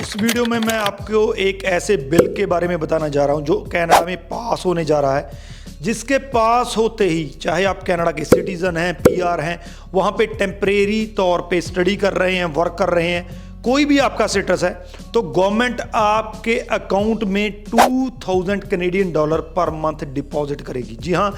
इस वीडियो में मैं आपको एक ऐसे बिल के बारे में बताना जा रहा हूं जो कनाडा में पास होने जा रहा है, जिसके पास होते ही चाहे आप कनाडा के सिटीज़न हैं, पीआर हैं, वहां पे टेम्परेरी तौर पे स्टडी कर रहे हैं, वर्क कर रहे हैं, कोई भी आपका स्टेटस है, तो गवर्नमेंट आपके अकाउंट में 2000 Canadian dollar per month deposit करेगी। जी हाँ,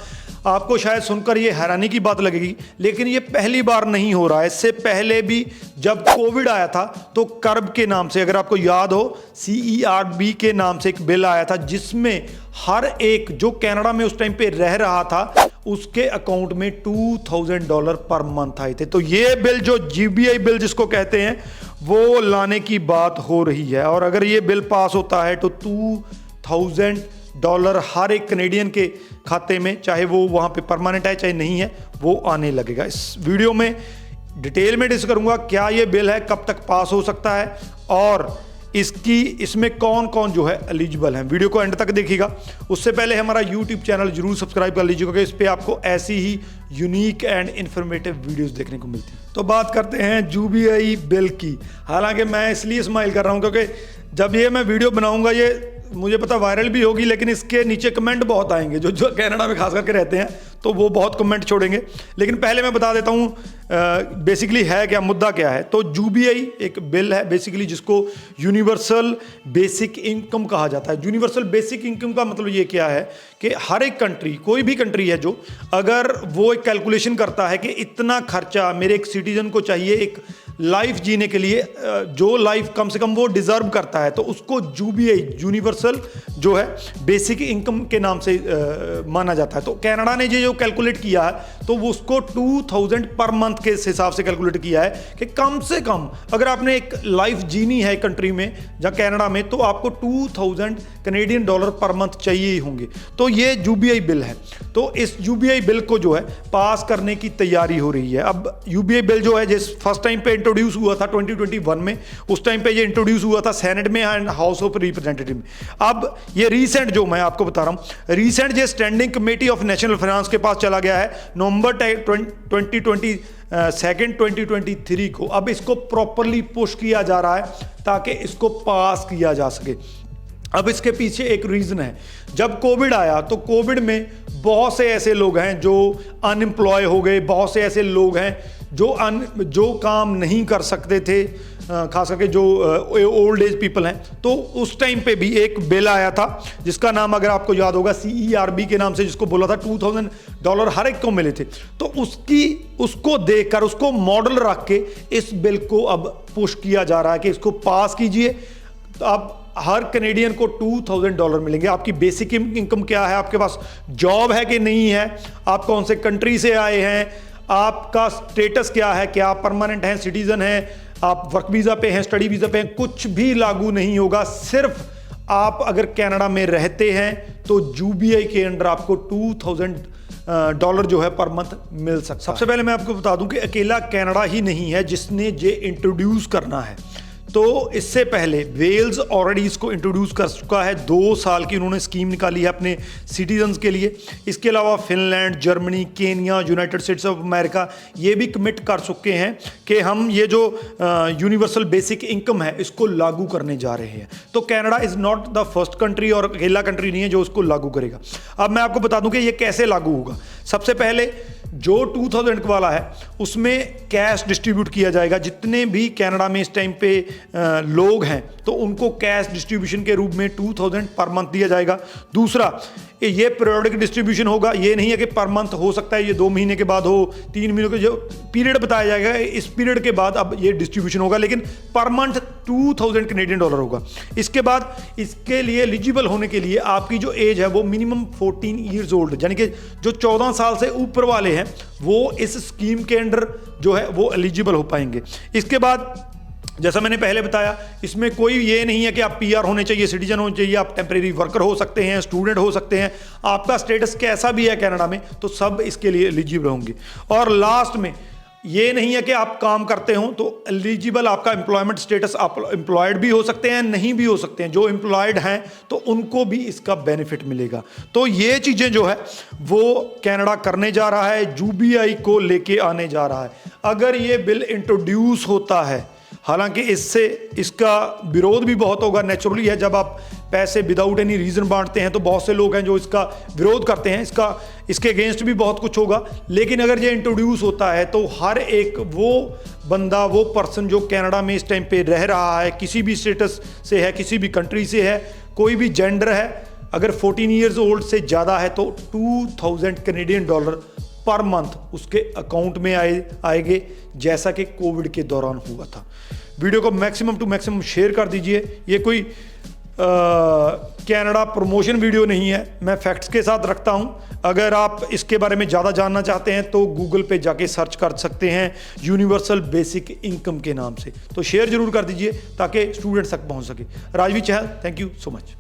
आपको शायद सुनकर ये हैरानी की बात लगेगी, लेकिन ये पहली बार नहीं हो रहा है। इससे पहले भी जब कोविड आया था तो कर्ब के नाम से, अगर आपको याद हो, CERB के नाम से एक बिल आया था जिसमें हर एक जो कनाडा में उस टाइम पे रह रहा था उसके अकाउंट में $2000 पर मंथ आए थे। तो ये बिल जो GBI बिल जिसको कहते हैं वो लाने की बात हो रही है, और अगर ये बिल पास होता है तो $2000 हर एक कनेडियन के खाते में, चाहे वो वहाँ पे परमानेंट है चाहे नहीं है, वो आने लगेगा। इस वीडियो में डिटेल में डिस्कस करूंगा क्या ये बिल है, कब तक पास हो सकता है, और इसमें कौन कौन जो है एलिजिबल है। वीडियो को एंड तक देखिएगा। उससे पहले हमारा YouTube चैनल जरूर सब्सक्राइब कर लीजिएगा, क्योंकि इस पे आपको ऐसी ही यूनिक एंड इन्फॉर्मेटिव वीडियोस देखने को मिलती हैं। तो बात करते हैं GBI बिल की। हालांकि मैं इसलिए स्माइल कर रहा हूं क्योंकि जब ये मैं वीडियो बनाऊंगा ये मुझे पता वायरल भी होगी, लेकिन इसके नीचे कमेंट बहुत आएंगे। जो कनाडा में खास करके रहते हैं तो वो बहुत कमेंट छोड़ेंगे। लेकिन पहले मैं बता देता हूँ बेसिकली है क्या, मुद्दा क्या है। तो GBI एक बिल है बेसिकली जिसको यूनिवर्सल बेसिक इनकम कहा जाता है। यूनिवर्सल बेसिक इनकम का मतलब ये क्या है कि हर एक कंट्री, कोई भी कंट्री है जो, अगर वो एक कैलकुलेशन करता है कि इतना खर्चा मेरे एक सिटीजन को चाहिए एक लाइफ जीने के लिए, जो लाइफ कम से कम वो डिजर्व करता है, तो उसको GBI यूनिवर्सल जो है बेसिक इनकम के नाम से माना जाता है। तो कनाडा ने जो कैलकुलेट किया है तो वो उसको 2000 पर मंथ के हिसाब से कैलकुलेट किया है कि कम से कम अगर आपने एक लाइफ जीनी है कंट्री में जहाँ कनाडा में, तो आपको 2000 कैनेडियन डॉलर पर मंथ चाहिए ही होंगे। तो ये GBI बिल है। तो इस GBI बिल को जो है पास करने की तैयारी हो रही है। अब GBI बिल जो है जिस फर्स्ट टाइम पे इंट्रोड्यूस हुआ था 2021 में, उस टाइम पे ये इंट्रोड्यूस हुआ था सेनेट में एंड हाउस ऑफ रिप्रेजेंटेटिव में। अब ये रीसेंट जो मैं आपको बता रहा हूं, रीसेंट ये standing committee of national finance के पास चला गया है नवंबर 2023 को। अब इसको प्रॉपरली पुश किया जा रहा है ताकि इसको पास किया जा सके। अब इसके पीछे एक रीजन है। जब कोविड आया तो कोविड में बहुत से ऐसे लोग हैं जो अनएम्प्लॉय हो गए, बहुत से ऐसे लोग हैं जो काम नहीं कर सकते थे, खास करके जो ओल्ड एज पीपल हैं। तो उस टाइम पे भी एक बिल आया था जिसका नाम अगर आपको याद होगा CERB के नाम से, जिसको बोला था $2000 हर एक को मिले थे। तो उसको देखकर, उसको मॉडल रख के इस बिल को अब पुश किया जा रहा है कि इसको पास कीजिए। तो अब हर कनेडियन को $2000 मिलेंगे। आपकी बेसिक इनकम क्या है, आपके पास जॉब है कि नहीं है, आप कौन से कंट्री से आए हैं, आपका स्टेटस क्या है, क्या आप परमानेंट हैं, सिटीजन हैं, आप वर्क वीज़ा पे हैं, स्टडी वीज़ा पे हैं, कुछ भी लागू नहीं होगा। सिर्फ आप अगर कनाडा में रहते हैं तो GBI के अंडर आपको $2000 जो है पर मंथ मिल सकता है। सबसे पहले मैं आपको बता दूं कि अकेला कनाडा ही नहीं है जिसने ये इंट्रोड्यूस करना है। तो इससे पहले वेल्स ऑलरेडी इसको इंट्रोड्यूस कर चुका है। 2 साल की उन्होंने स्कीम निकाली है अपने सिटीजन्स के लिए। इसके अलावा Finland, Germany, Kenya, United states of America ये भी कमिट कर चुके हैं कि हम ये जो यूनिवर्सल बेसिक इनकम है इसको लागू करने जा रहे हैं। तो Canada is not the first country और अकेला कंट्री नहीं है जो उसको लागू करेगा। अब मैं आपको बता दूं कि ये कैसे लागू होगा। सबसे पहले जो 2000 वाला है उसमें कैश डिस्ट्रीब्यूट किया जाएगा। जितने भी कनाडा में इस टाइम पे लोग हैं तो उनको कैश डिस्ट्रीब्यूशन के रूप में 2000 पर मंथ दिया जाएगा। दूसरा, ये पीरियोडिक डिस्ट्रीब्यूशन होगा। ये नहीं है कि पर मंथ हो सकता है ये 2 महीने के बाद हो, 3 महीनों के जो पीरियड बताया जाएगा, इस पीरियड के बाद अब ये डिस्ट्रीब्यूशन होगा, लेकिन पर मंथ $2000 कैनेडियन डॉलर होगा। इसके बाद इसके लिए एलिजिबल होने के लिए आपकी जो एज है वो मिनिमम 14 ईयर्स ओल्ड, यानी कि जो 14 साल से ऊपर वाले हैं वो इस स्कीम के अंडर जो है वो एलिजिबल हो पाएंगे। इसके बाद जैसा मैंने पहले बताया, इसमें कोई ये नहीं है कि आप PR होने चाहिए, सिटीजन होने चाहिए, आप टेम्परेरी वर्कर हो सकते हैं, स्टूडेंट हो सकते हैं, आपका स्टेटस कैसा भी है कनाडा में, तो सब इसके लिए एलिजिबल होंगे। और लास्ट में ये नहीं है कि आप काम करते हो तो एलिजिबल आपका एम्प्लॉयमेंट स्टेटस, आप एम्प्लॉयड भी हो सकते हैं, नहीं भी हो सकते हैं। जो एम्प्लॉयड हैं तो उनको भी इसका बेनिफिट मिलेगा। तो ये चीज़ें जो है वो कनाडा करने जा रहा है, GBI को लेके आने जा रहा है। अगर ये बिल इंट्रोड्यूस होता है हालांकि इससे इसका विरोध भी बहुत होगा, नेचुरली है। जब आप पैसे विदाउट एनी रीज़न बांटते हैं तो बहुत से लोग हैं जो इसका विरोध करते हैं, इसके अगेंस्ट भी बहुत कुछ होगा। लेकिन अगर ये इंट्रोड्यूस होता है तो हर एक वो बंदा, वो पर्सन जो कनाडा में इस टाइम पे रह रहा है, किसी भी स्टेटस से है, किसी भी कंट्री से है, कोई भी जेंडर है, अगर 14 ईयर्स ओल्ड से ज़्यादा है तो 2000 कैनेडियन डॉलर पर मंथ उसके अकाउंट में आएंगे, जैसा कि कोविड के दौरान हुआ था। वीडियो को मैक्सिमम टू मैक्सिमम शेयर कर दीजिए। ये कोई कनाडा प्रमोशन वीडियो नहीं है, मैं फैक्ट्स के साथ रखता हूं। अगर आप इसके बारे में ज़्यादा जानना चाहते हैं तो गूगल पे जाके सर्च कर सकते हैं यूनिवर्सल बेसिक इनकम के नाम से। तो शेयर जरूर कर दीजिए ताकि स्टूडेंट्स तक पहुंच सके। राजवी चहल, थैंक यू सो मच।